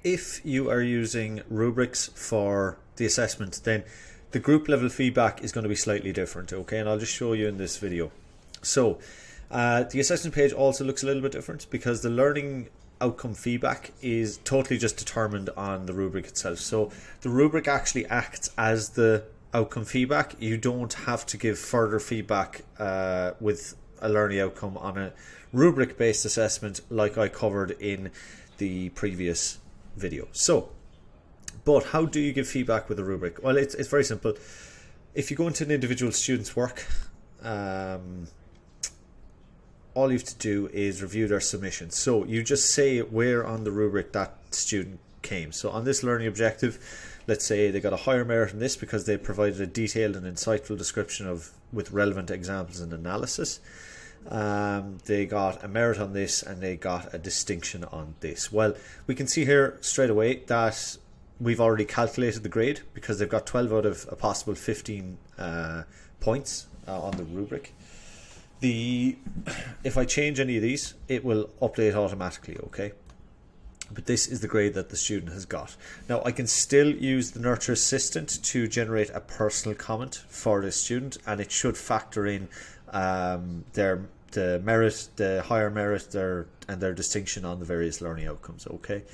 If you are using rubrics for the assessment, then the group level feedback is going to be slightly different, okay? And I'll just show you in this video. So the assessment page also looks a little bit different because the learning outcome feedback is totally just determined on the rubric itself. So the rubric actually acts as the outcome feedback. You don't have to give further feedback with a learning outcome on a rubric based assessment like I covered in the previous video. So, but how do you give feedback with a rubric? Well, it's very simple. If you go into an individual student's work, all you have to do is review their submission. So you just say where on the rubric that student came. So on this learning objective, let's say they got a higher merit in this because they provided a detailed and insightful description of with relevant examples and analysis. They got a merit on this and they got a distinction on this. Well, we can see here straight away that we've already calculated the grade because they've got 12 out of a possible 15 points on the rubric. If I change any of these, it will update automatically, okay? But this is the grade that the student has got. Now I can still use the Nurture Assistant to generate a personal comment for the student, and it should factor in the merit, the higher merit, and their distinction on the various learning outcomes, okay?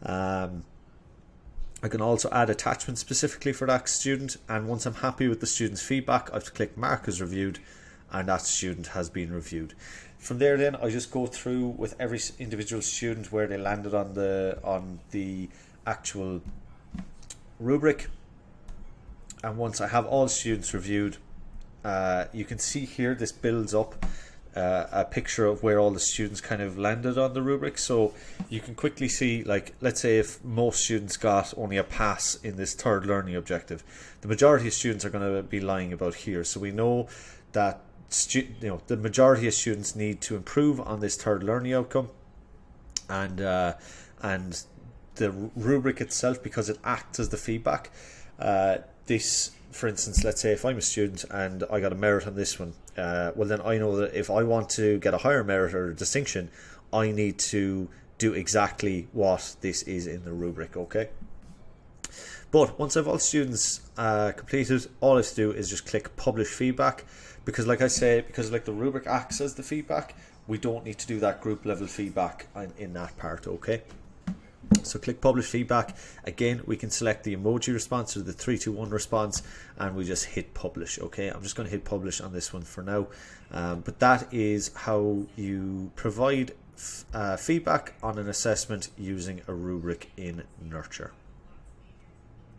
I can also add attachments specifically for that student, and once I'm happy with the student's feedback, I have to click Mark as reviewed, and that student has been reviewed. From there then I just go through with every individual student where they landed on the actual rubric, and once I have all students reviewed, you can see here this builds up a picture of where all the students kind of landed on the rubric. So you can quickly see, like, let's say if most students got only a pass in this third learning objective, the majority of students are going to be lying about here. So we know that the majority of students need to improve on this third learning outcome, and the rubric itself, because it acts as the feedback, this, for instance, let's say if I'm a student and I got a merit on this one, well then I know that if I want to get a higher merit or a distinction, I need to do exactly what this is in the rubric, okay? But once I've all students completed, all I have to do is just click Publish Feedback, because like I say, because like the rubric acts as the feedback, we don't need to do that group level feedback in that part, okay? So click Publish Feedback. Again, we can select the emoji response or the 3-2-1 response, and we just hit Publish, okay? I'm just going to hit Publish on this one for now. But that is how you provide feedback on an assessment using a rubric in Nurture.